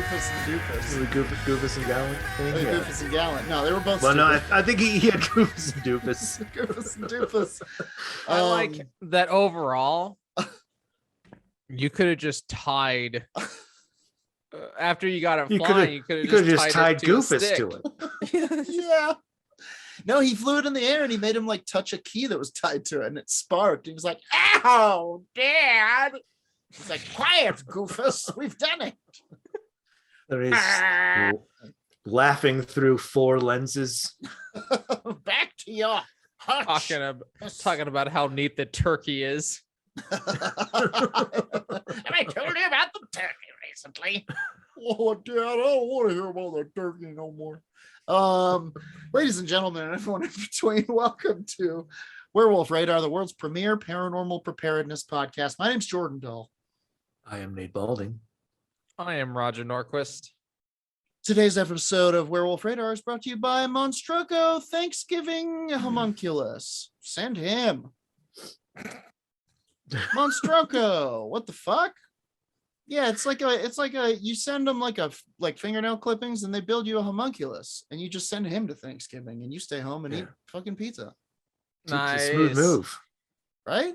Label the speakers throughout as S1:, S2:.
S1: Goofus and Doofus.
S2: The Goofus and Gallant thing.
S1: Oh,
S2: Yeah.
S1: Goofus and Gallant. No, they were both.
S2: Well, no,
S1: stupid.
S2: I think he had Goofus and Doofus.
S1: Goofus and Doofus.
S3: I like that overall. You could have just tied. After you got it flying, you could have
S2: just tied
S3: it to
S2: Goofus to it.
S1: Yeah. No, he flew it in the air and he made him like touch a key that was tied to it and it sparked. He was like, "Ow, Dad!" He's like, "Quiet, Goofus. We've done it."
S2: There is laughing through 4 lenses.
S1: Back to your hutch.
S3: Talking about how neat the turkey is.
S1: Have I told you about the turkey recently? Oh, Dad, I don't want to hear about the turkey no more. Ladies and gentlemen, and everyone in between, welcome to Werewolf Radar, the world's premier paranormal preparedness podcast. My name's Jordan Dull.
S2: I am Nate Balding.
S3: I am Roger Norquist.
S1: Today's episode of Werewolf Radar is brought to you by Monstroco Thanksgiving Homunculus. Send him. Monstroco, what the fuck? Yeah, it's like a you send them like fingernail clippings and they build you a homunculus and you just send him to Thanksgiving and you stay home and eat fucking pizza.
S3: Nice.
S2: It's a smooth move.
S1: Right?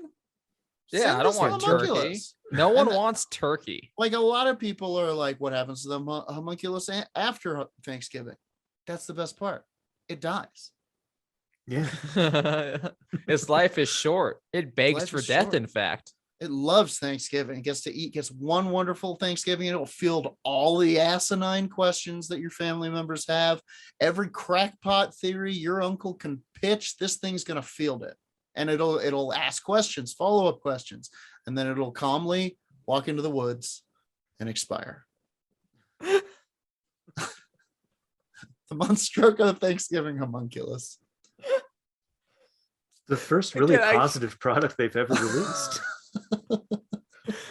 S3: Yeah,
S1: Send
S3: I don't
S1: us
S3: want
S1: the
S3: turkey.
S1: homunculus.
S3: No one wants turkey.
S1: Like a lot of people are like, what happens to the homunculus after Thanksgiving? That's the best part. It dies.
S2: Yeah.
S3: Its life is short. It begs for death, in fact.
S1: It loves Thanksgiving. It gets to eat, gets one wonderful Thanksgiving, and it'll field all the asinine questions that your family members have. Every crackpot theory your uncle can pitch, this thing's going to field it. And it'll ask questions, follow-up questions, and then it'll calmly walk into the woods and expire. The Monstroco Thanksgiving Homunculus.
S2: The first really positive product they've ever released.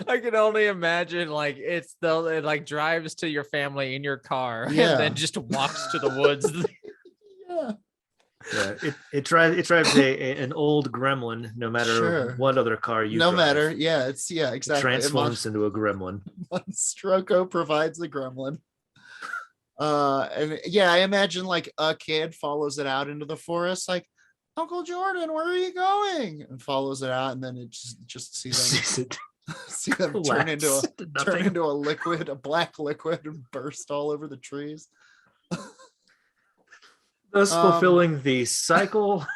S3: I can only imagine it drives to your family in your car and then just walks to the woods.
S1: Yeah.
S2: It drives an old gremlin, no matter what other car you drive.
S1: Exactly.
S2: It transforms into a gremlin.
S1: Monstroco provides the gremlin. And yeah, I imagine like a kid follows it out into the forest, like, "Uncle Jordan, where are you going?" And follows it out, and then it just see them turn into a liquid, a black liquid, and burst all over the trees.
S2: Thus fulfilling the cycle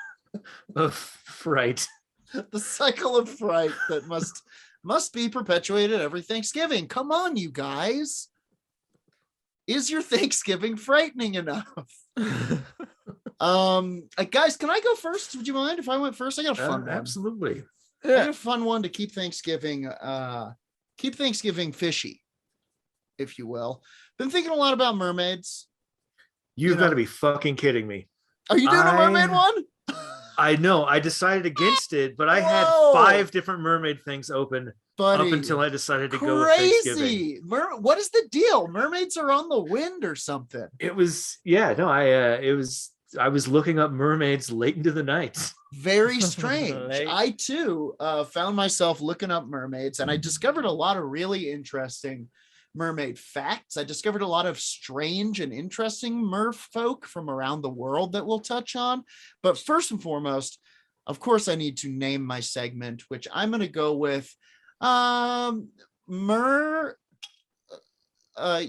S2: of fright.
S1: The cycle of fright that must be perpetuated every Thanksgiving. Come on, you guys. Is your Thanksgiving frightening enough? Guys, can I go first? Would you mind if I went first? I got a fun one.
S2: Absolutely.
S1: I got a fun one to keep Thanksgiving fishy, if you will. Been thinking a lot about mermaids.
S2: You've got to be fucking kidding me.
S1: Are you doing a mermaid one?
S2: I know. I decided against it, but I had 5 different mermaid things open up until I decided to go with Thanksgiving.
S1: What is the deal? Mermaids are on the wind or something.
S2: It was, I was looking up mermaids late into the night.
S1: Very strange. I too found myself looking up mermaids, and I discovered a lot of really interesting mermaid facts. I discovered a lot of strange and interesting merfolk from around the world that we'll touch on. But first and foremost, of course, I need to name my segment, which I'm going to go with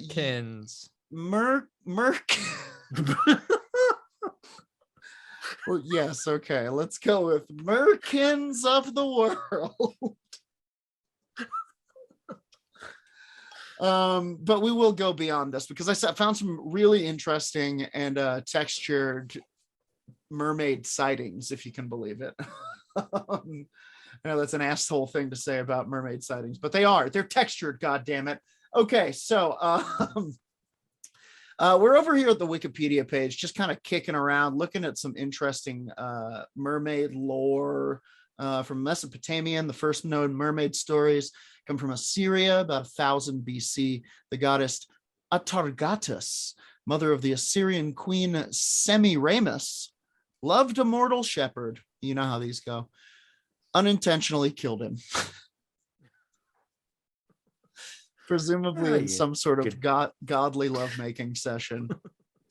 S3: Kins.
S1: Well, yes, okay. Let's go with Merkins of the world. But we will go beyond this because I found some really interesting and textured mermaid sightings, if you can believe it. I know that's an asshole thing to say about mermaid sightings, but they're textured, god damn it. Okay, so we're over here at the Wikipedia page, just kind of kicking around, looking at some interesting mermaid lore from Mesopotamia. And the first known mermaid stories come from Assyria, about 1000 BC. The goddess Atargatis, mother of the Assyrian queen Semiramis, loved a mortal shepherd. You know how these go. Unintentionally killed him. presumably in some sort of godly lovemaking session.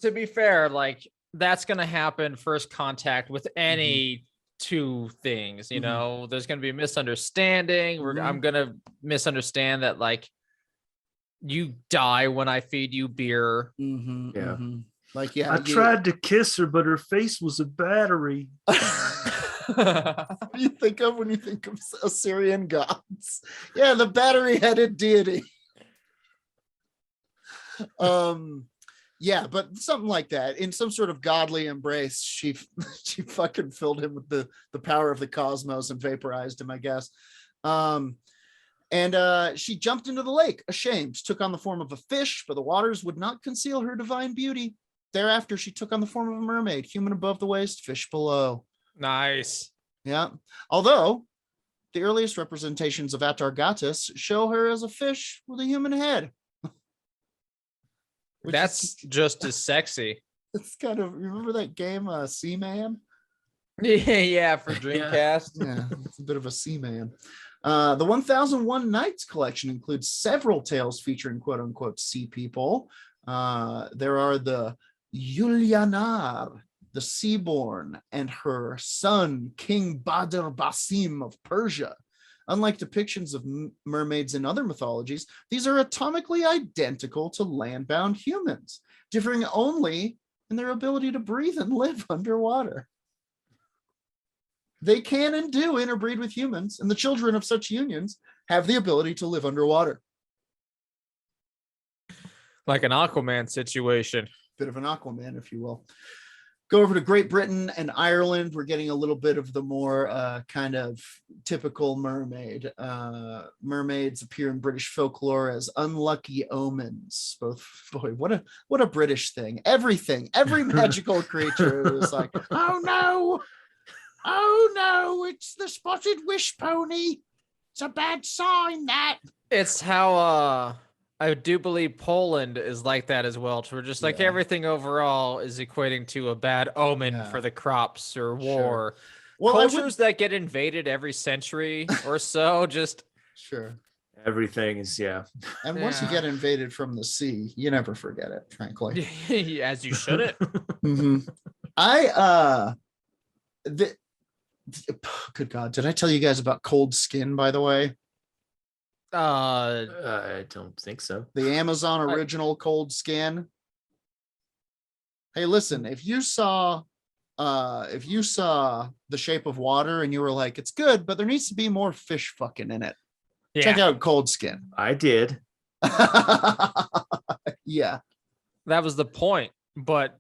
S3: To be fair, like that's gonna happen first contact with any two things. You know, there's gonna be a misunderstanding. I'm gonna misunderstand that like you die when I feed you beer.
S1: Like,
S2: I tried to kiss her, but her face was a battery.
S1: What do you think of when you think of Assyrian gods? Yeah, the battery-headed deity. Yeah, but something like that. In some sort of godly embrace, she fucking filled him with the power of the cosmos and vaporized him, I guess. And she jumped into the lake, ashamed, took on the form of a fish, but the waters would not conceal her divine beauty. Thereafter, she took on the form of a mermaid, human above the waist, fish below.
S3: Nice.
S1: Yeah. Although the earliest representations of Atargatis show her as a fish with a human head.
S3: That's just as sexy.
S1: It's kind of, remember that game, Seaman?
S3: Yeah, for Dreamcast.
S1: Yeah, it's a bit of a Seaman. The 1001 Nights collection includes several tales featuring quote unquote sea people. There are the Yulianar, the Seaborn, and her son, King Badr Basim of Persia. Unlike depictions of mermaids in other mythologies, these are atomically identical to land-bound humans, differing only in their ability to breathe and live underwater. They can and do interbreed with humans, and the children of such unions have the ability to live underwater.
S3: Like an Aquaman situation.
S1: Bit of an Aquaman, if you will. Go over to Great Britain and Ireland. We're getting a little bit of the more kind of typical mermaid. Mermaids appear in British folklore as unlucky omens. Boy, what a British thing. Every magical creature is like, oh no, it's the spotted wish pony. It's a bad sign, that.
S3: It's how I do believe Poland is like that as well. We're just like everything overall is equating to a bad omen for the crops or war. Sure. Well, cultures that get invaded every century or so, just
S2: everything is
S1: And once you get invaded from the sea, you never forget it, frankly.
S3: As you shouldn't.
S1: Good God, did I tell you guys about Cold Skin, by the way?
S2: I don't think so.
S1: The Amazon original Cold Skin. Hey, listen, if you saw The Shape of Water and you were like, it's good, but there needs to be more fish fucking in it. Yeah. Check out Cold Skin.
S2: I did.
S1: Yeah.
S3: That was the point. But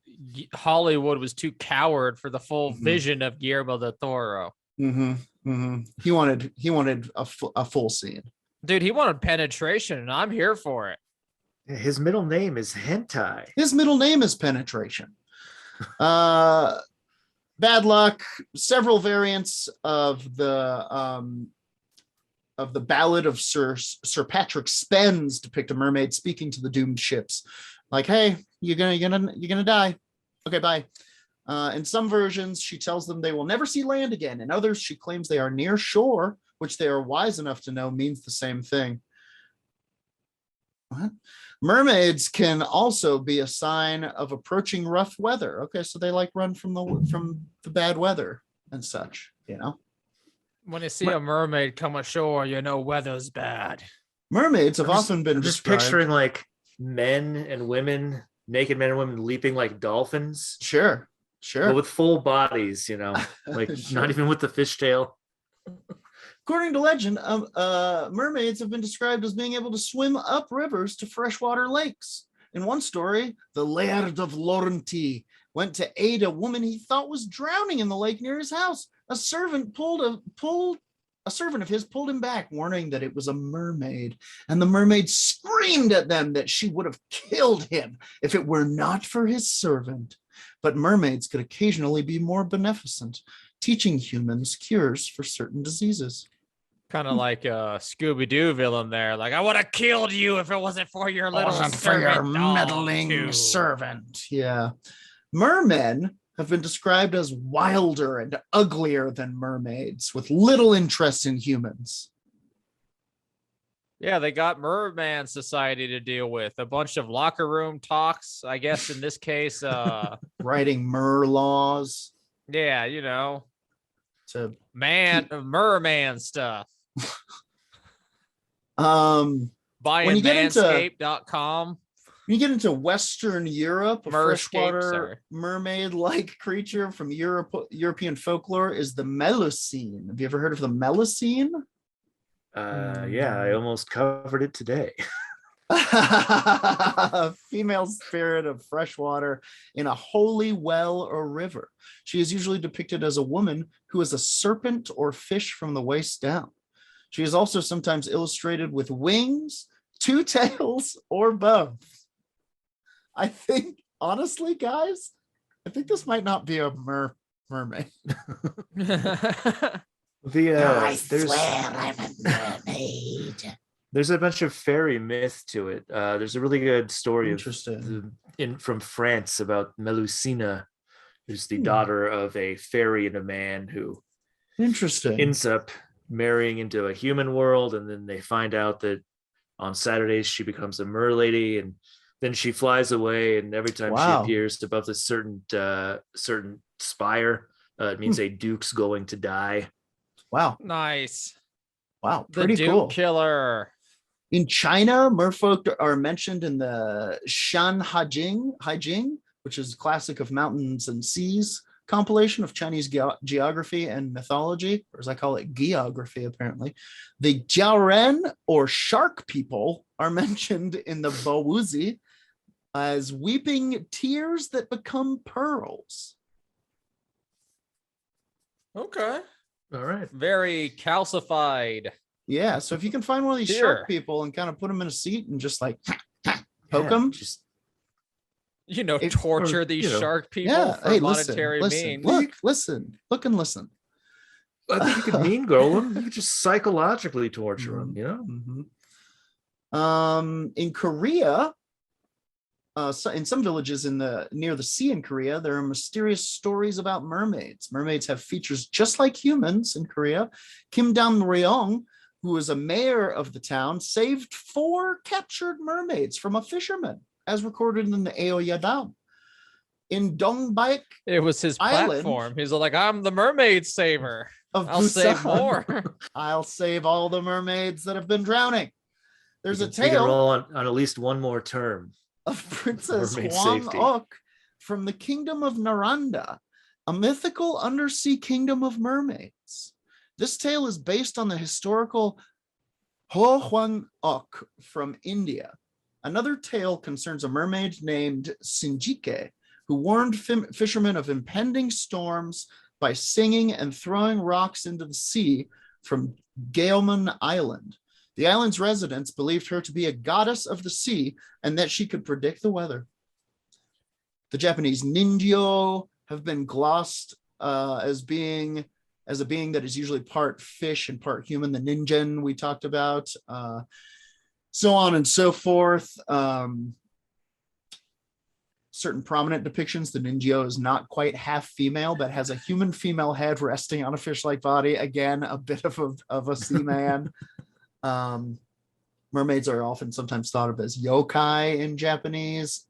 S3: Hollywood was too coward for the full vision of Guillermo del Toro.
S1: He wanted a full scene.
S3: Dude, he wanted penetration, and I'm here for it.
S2: His middle name is Hentai.
S1: His middle name is Penetration. Bad luck. Several variants of the Ballad of Sir Patrick Spens depict a mermaid speaking to the doomed ships, like, "Hey, you're gonna die. Okay, bye." In some versions, she tells them they will never see land again. In others, she claims they are near shore, which they are wise enough to know means the same thing. What? Mermaids can also be a sign of approaching rough weather. Okay, so they like run from the bad weather and such, you know?
S3: When you see a mermaid come ashore, you know weather's bad.
S1: Mermaids have often been
S2: just picturing like men and women, naked men and women leaping like dolphins.
S1: Sure.
S2: But with full bodies, you know, like not even with the fishtail.
S1: According to legend, mermaids have been described as being able to swim up rivers to freshwater lakes. In one story, the Laird of Laurenti went to aid a woman he thought was drowning in the lake near his house. A servant of his pulled him back, warning that it was a mermaid, and the mermaid screamed at them that she would have killed him if it were not for his servant. But mermaids could occasionally be more beneficent, teaching humans cures for certain diseases.
S3: Kind of like a Scooby-Doo villain there. Like, I would have killed you if it wasn't for your little
S1: meddling servant. Yeah. Mermen have been described as wilder and uglier than mermaids, with little interest in humans.
S3: Yeah, they got Merman Society to deal with. A bunch of locker room talks, I guess in this case.
S1: Writing mer laws.
S3: Yeah,
S1: To
S3: merman stuff.
S1: When
S3: Buying
S1: you get
S3: manscaped.com.
S1: When you get into Western Europe, a freshwater
S3: sorry.
S1: mermaid-like creature from European folklore is the Melusine. Have you ever heard of the Melusine?
S2: Yeah, I almost covered it today.
S1: A female spirit of freshwater in a holy well or river. She is usually depicted as a woman who is a serpent or fish from the waist down. She is also sometimes illustrated with wings, two tails, or both. I think, honestly, guys, I think this might not be a mermaid.
S3: I
S1: swear I'm a mermaid.
S2: There's a bunch of fairy myth to it. There's a really good story from France about Melusina, who's the daughter of a fairy and a man who ends up marrying into a human world, and then they find out that on Saturdays she becomes a mer lady, and then she flies away, and every time she appears above a certain spire, it means a duke's going to die.
S1: Wow.
S3: Nice.
S1: Wow.
S3: Pretty
S1: Duke cool.
S3: Killer.
S1: In China, merfolk are mentioned in the Shan Haijing, which is a classic of mountains and seas compilation of Chinese geography and mythology, or as I call it, geography, apparently. The Jiaoren, or shark people, are mentioned in the Bowuzi as weeping tears that become pearls.
S3: Okay.
S2: All right.
S3: Very calcified.
S1: Yeah, so if you can find one of these shark people and kind of put them in a seat and just like poke them,
S2: just
S3: torture these shark people for monetary means.
S1: Look and listen.
S2: I think you could mean girl them. You could just psychologically torture them,
S1: In Korea, in some villages near the sea in Korea, there are mysterious stories about mermaids. Mermaids have features just like humans in Korea. Kim Dam-ryong, who is a mayor of the town, saved 4 captured mermaids from a fisherman, as recorded in the Aoyadam. In Dongbaek,
S3: it was his platform. He's like, I'm the mermaid saver. I'll save more.
S1: I'll save all the mermaids that have been drowning. There's a tale.
S2: You can roll on at least one more term
S1: of Princess Huang Ok from the Kingdom of Naranda, a mythical undersea kingdom of mermaids. This tale is based on the historical Ho Huang Ok from India. Another tale concerns a mermaid named Sinjike, who warned fishermen of impending storms by singing and throwing rocks into the sea from Gaomon Island. The island's residents believed her to be a goddess of the sea and that she could predict the weather. The Japanese ninjo have been glossed as a being that is usually part fish and part human, the ninjin we talked about, so on and so forth. Certain prominent depictions, the ninjo is not quite half female, but has a human female head resting on a fish-like body. Again, a bit of a sea man. Mermaids are often sometimes thought of as yokai in Japanese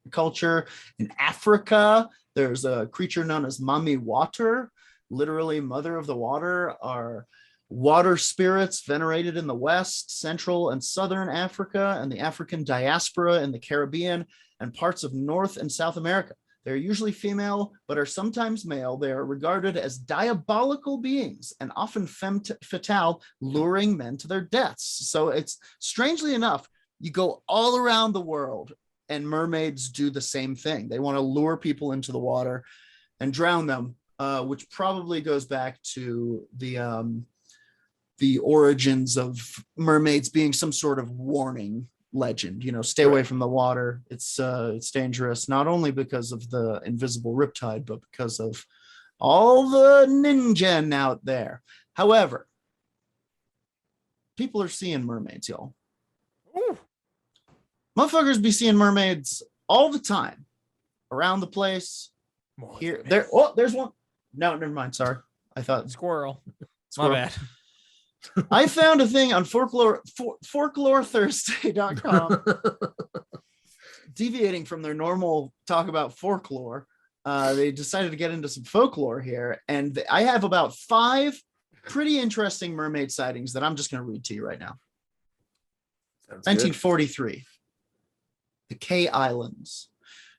S1: culture. In Africa, there's a creature known as Mami Water, literally mother of the water, are water spirits venerated in the West, Central, and Southern Africa, and the African diaspora in the Caribbean and parts of North and South America. They're usually female, but are sometimes male. They are regarded as diabolical beings and often femme fatale, luring men to their deaths. So it's, strangely enough, you go all around the world and mermaids do the same thing. They want to lure people into the water and drown them, which probably goes back to the origins of mermaids being some sort of warning legend. Stay away from the water. It's dangerous, not only because of the invisible riptide, but because of all the ninja out there. However, people are seeing mermaids, y'all.
S3: Ooh.
S1: Motherfuckers be seeing mermaids all the time around the place. There's one. No, never mind. Sorry. I thought
S3: squirrel.
S1: My
S3: bad.
S1: I found a thing on folklorethursday.com deviating from their normal talk about folklore. They decided to get into some folklore here, and I have about 5 pretty interesting mermaid sightings that I'm just going to read to you right now.
S2: Sounds
S1: 1943, the K Islands.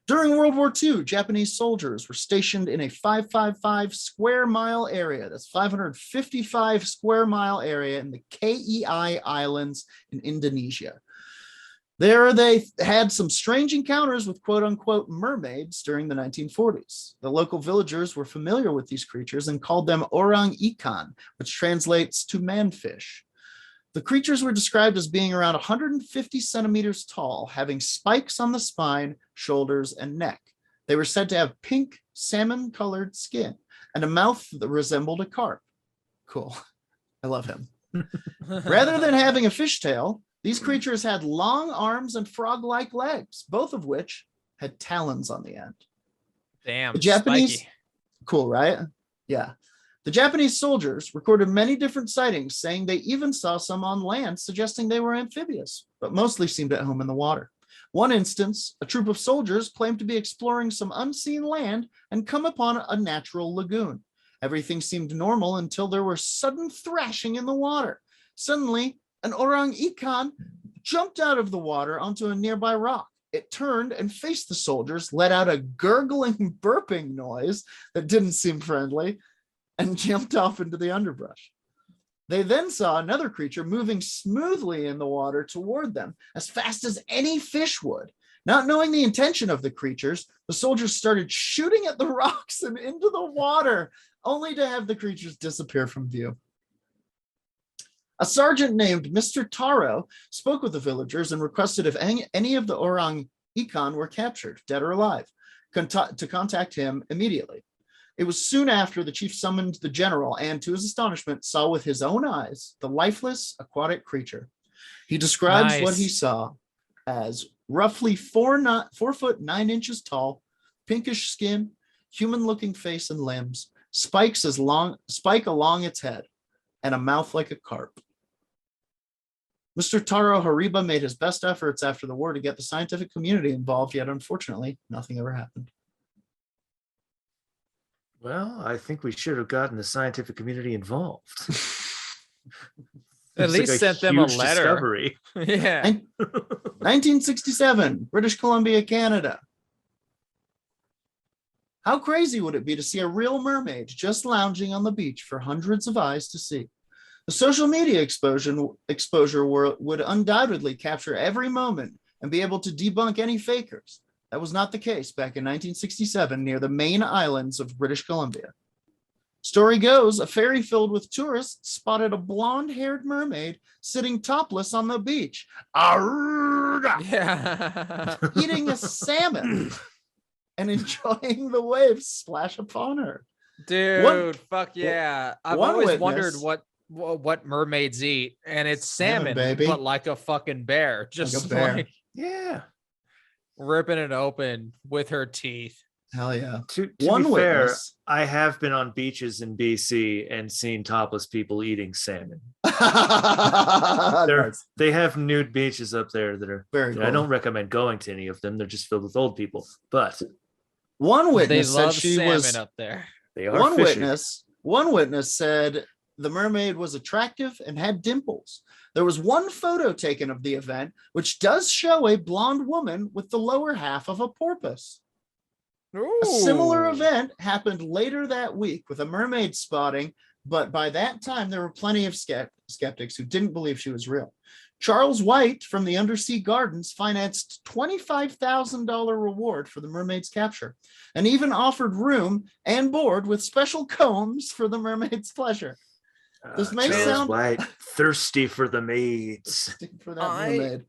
S1: During World War II, Japanese soldiers were stationed in a 555 square mile area. That's 555 square mile area in the KEI Islands in Indonesia. There they had some strange encounters with quote unquote mermaids during the 1940s. The local villagers were familiar with these creatures and called them orang ikan, which translates to manfish. The creatures were described as being around 150 centimeters tall, having spikes on the spine, shoulders, and neck. They were said to have pink, salmon-colored skin and a mouth that resembled a carp. Cool. I love him. Rather than having a fishtail, these creatures had long arms and frog-like legs, both of which had talons on the end.
S3: Damn,
S1: the Japanese,
S3: spiky.
S1: Cool, right? Yeah. The Japanese soldiers recorded many different sightings, saying they even saw some on land, suggesting they were amphibious, but mostly seemed at home in the water. One instance, a troop of soldiers claimed to be exploring some unseen land and come upon a natural lagoon. Everything seemed normal until there was sudden thrashing in the water. Suddenly, an orang ikan jumped out of the water onto a nearby rock. It turned and faced the soldiers, let out a gurgling, burping noise that didn't seem friendly, and jumped off into the underbrush. They then saw another creature moving smoothly in the water toward them as fast as any fish would. Not knowing the intention of the creatures, the soldiers started shooting at the rocks and into the water, only to have the creatures disappear from view. A sergeant named Mr. Taro spoke with the villagers and requested if any of the orang ikan were captured, dead or alive, to contact him immediately. It was soon after the chief summoned the general and, to his astonishment, saw with his own eyes the lifeless aquatic creature. He describes what he saw as roughly 4 foot 9 inches tall, pinkish skin, human-looking face and limbs, spike along its head, and a mouth like a carp. Mr. Taro Hariba made his best efforts after the war to get the scientific community involved, yet unfortunately, nothing ever happened.
S2: Well, I think we should have gotten the scientific community involved.
S3: At least sent them a letter.
S2: Discovery.
S3: Yeah.
S1: 1967, British Columbia, Canada. How crazy would it be to see a real mermaid just lounging on the beach for hundreds of eyes to see? The social media exposure would undoubtedly capture every moment and be able to debunk any fakers. That was not the case back in 1967 near the main islands of British Columbia. Story goes, a ferry filled with tourists spotted a blonde-haired mermaid sitting topless on the beach,
S3: Yeah.
S1: eating a salmon and enjoying the waves splash upon her.
S3: Dude, fuck yeah. I've always wondered what mermaids eat, and it's salmon,
S1: baby.
S3: but like a fucking bear. Just
S1: like a bear.
S3: like
S2: Yeah.
S3: ripping it open with her teeth.
S1: Hell yeah.
S2: To
S1: One
S2: be fair,
S1: witness.
S2: I have been on beaches in BC and seen topless people eating salmon.
S1: Nice.
S2: They have nude beaches up there that are
S1: Very cool.
S2: I don't recommend going to any of them. They're just filled with old people. But
S1: One
S3: They
S1: witness said
S3: love
S1: she
S3: salmon
S1: was
S3: up there.
S2: they are fishing.
S1: One witness said the mermaid was attractive and had dimples. There was one photo taken of the event, which does show a blonde woman with the lower half of a porpoise. A similar
S3: Ooh.
S1: event happened later that week with a mermaid spotting, but by that time, there were plenty of skeptics who didn't believe she was real. Charles White from the Undersea Gardens financed $25,000 reward for the mermaid's capture and even offered room and board with special combs for the mermaid's pleasure. This may
S2: Charles
S1: sound
S2: White, thirsty for the maids.
S1: for that mermaid.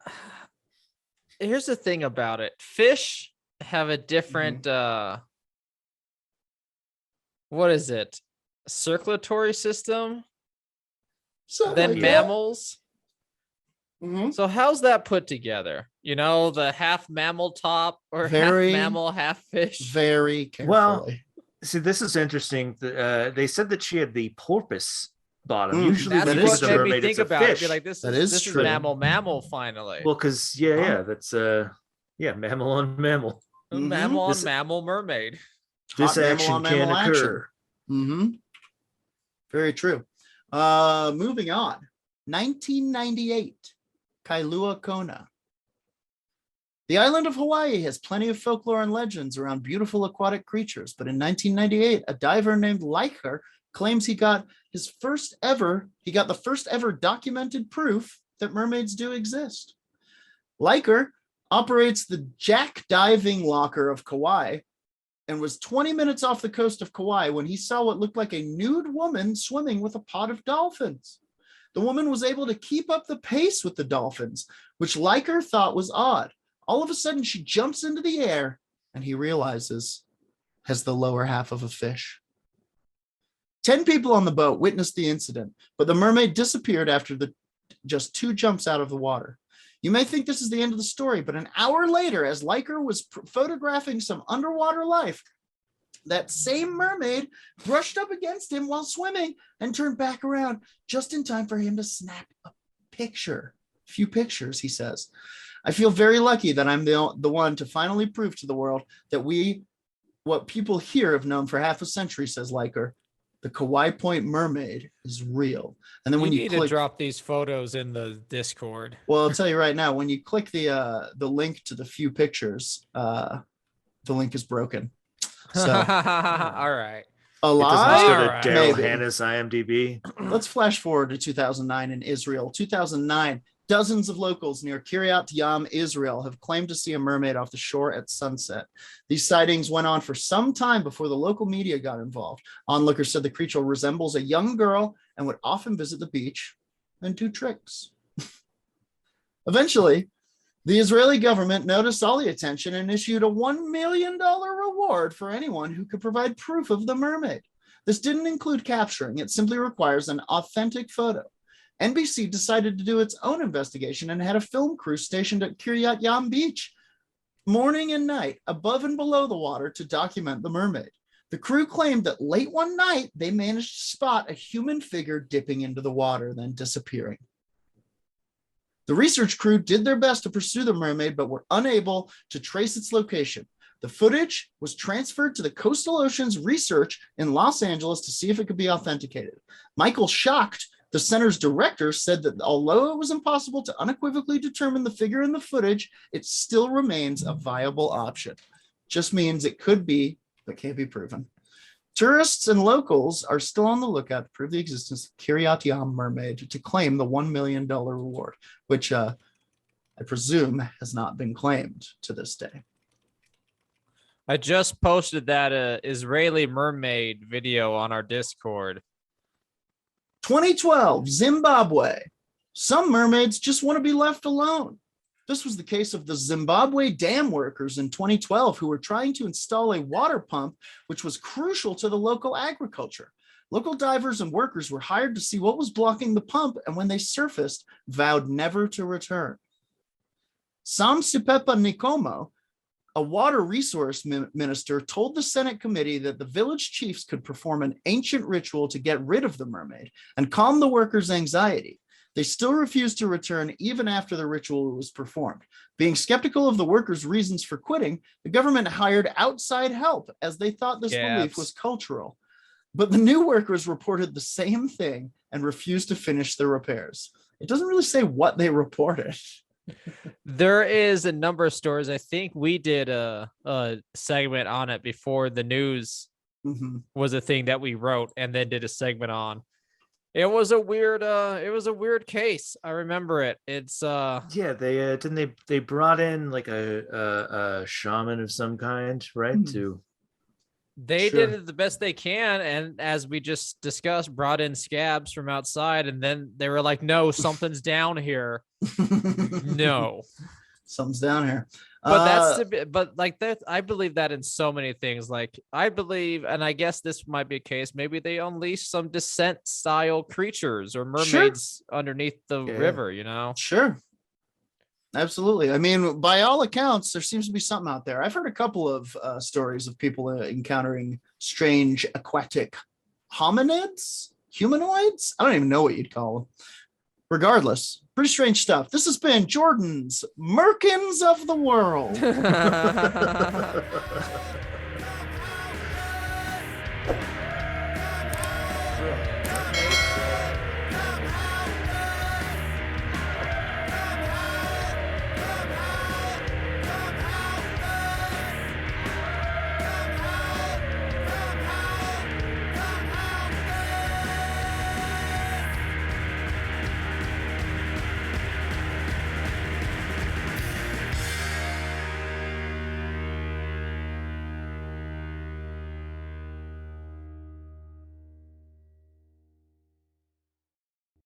S3: Here's the thing about it. Fish have a different what is it? Circulatory system than mammals.
S1: Mm-hmm.
S3: So how's that put together? You know, the half mammal top or
S1: Very-
S3: half mammal, half fish.
S1: Very carefully.
S2: Well, see, this is interesting. They said that she had the porpoise bottom. Usually
S3: That's
S2: when you
S3: what
S2: think of a
S3: made me
S2: mermaid,
S3: think
S2: it's a
S3: about it.
S2: fish.
S3: Be like, this
S1: That
S3: is
S1: is true.
S3: mammal finally.
S2: Well, because that's mammal on mammal.
S3: Mammal on
S2: This-
S3: mammal mermaid.
S2: This
S1: Hot mammal
S2: action
S1: on
S2: can
S1: mammal
S2: occur.
S1: action. Very true. Moving on. 1998, Kailua Kona. The island of Hawaii has plenty of folklore and legends around beautiful aquatic creatures, but in 1998, a diver named Leicher claims he got the first ever documented proof that mermaids do exist. Leicher operates the Jack Diving Locker of Kauai and was 20 minutes off the coast of Kauai when he saw what looked like a nude woman swimming with a pod of dolphins. The woman was able to keep up the pace with the dolphins, which Leicher thought was odd. All of a sudden, she jumps into the air, and he realizes has the lower half of a fish. 10 people on the boat witnessed the incident, but the mermaid disappeared after just 2 jumps out of the water. You may think this is the end of the story, but an hour later, as Leicher was photographing some underwater life, that same mermaid brushed up against him while swimming and turned back around just in time for him to snap a few pictures, he says. I feel very lucky that I'm the one to finally prove to the world that what people here have known for half a century, says Leicher. The Kauai Point mermaid is real. And then when you
S3: need
S1: click,
S3: to drop these photos in the Discord.
S1: well, I'll tell you right now, when you click the link to the few pictures, the link is broken. So
S3: all right.
S2: It doesn't just go to
S3: Alright.
S2: Daryl
S1: Maybe.
S2: Hannah's IMDb.
S1: Let's flash forward to 2009 in Israel. 2009, dozens of locals near Kiryat Yam, Israel, have claimed to see a mermaid off the shore at sunset. These sightings went on for some time before the local media got involved. Onlookers said the creature resembles a young girl and would often visit the beach and do tricks. Eventually, the Israeli government noticed all the attention and issued a $1 million reward for anyone who could provide proof of the mermaid. This didn't include capturing. It simply requires an authentic photo. NBC decided to do its own investigation and had a film crew stationed at Kiryat Yam Beach morning and night, above and below the water, to document the mermaid. The crew claimed that late one night, they managed to spot a human figure dipping into the water, then disappearing. The research crew did their best to pursue the mermaid, but were unable to trace its location. The footage was transferred to the Coastal Oceans Research in Los Angeles to see if it could be authenticated. Michael Schacht, the center's director, said that although it was impossible to unequivocally determine the figure in the footage, it still remains a viable option. Just means it could be, but can't be proven. Tourists and locals are still on the lookout to prove the existence of Kiryat Yam mermaid to claim the $1 million reward, which I presume has not been claimed to this day.
S3: I just posted that Israeli mermaid video on our Discord.
S1: 2012, Zimbabwe. Some mermaids just want to be left alone. This was the case of the Zimbabwe dam workers in 2012 who were trying to install a water pump, which was crucial to the local agriculture. Local divers and workers were hired to see what was blocking the pump, and when they surfaced, vowed never to return. Sam Sipepa Nikomo, a water resource minister, told the Senate committee that the village chiefs could perform an ancient ritual to get rid of the mermaid and calm the workers' anxiety. They still refused to return even after the ritual was performed. Being skeptical of the workers' reasons for quitting, the government hired outside help as they thought this belief was cultural. But the new workers reported the same thing and refused to finish the repairs. It doesn't really say what they reported.
S3: There is a number of stories. I think we did a segment on it before the news was a thing that we wrote and then did a segment on. It was a weird case. I remember it. It's
S2: yeah, they brought in like a shaman of some kind, right?
S3: They did it the best they can, and as we just discussed, brought in scabs from outside, and then they were like, no, something's down here. No,
S1: something's down here.
S3: But like that, I believe that in so many things. Like I believe, and I guess this might be a case, maybe they unleash some descent style creatures or mermaids underneath the river, you know?
S1: Sure. Absolutely. I mean, by all accounts, there seems to be something out there. I've heard a couple of stories of people encountering strange aquatic hominids, humanoids. I don't even know what you'd call them. Regardless, pretty strange stuff. This has been Jordan's Merkins of the World.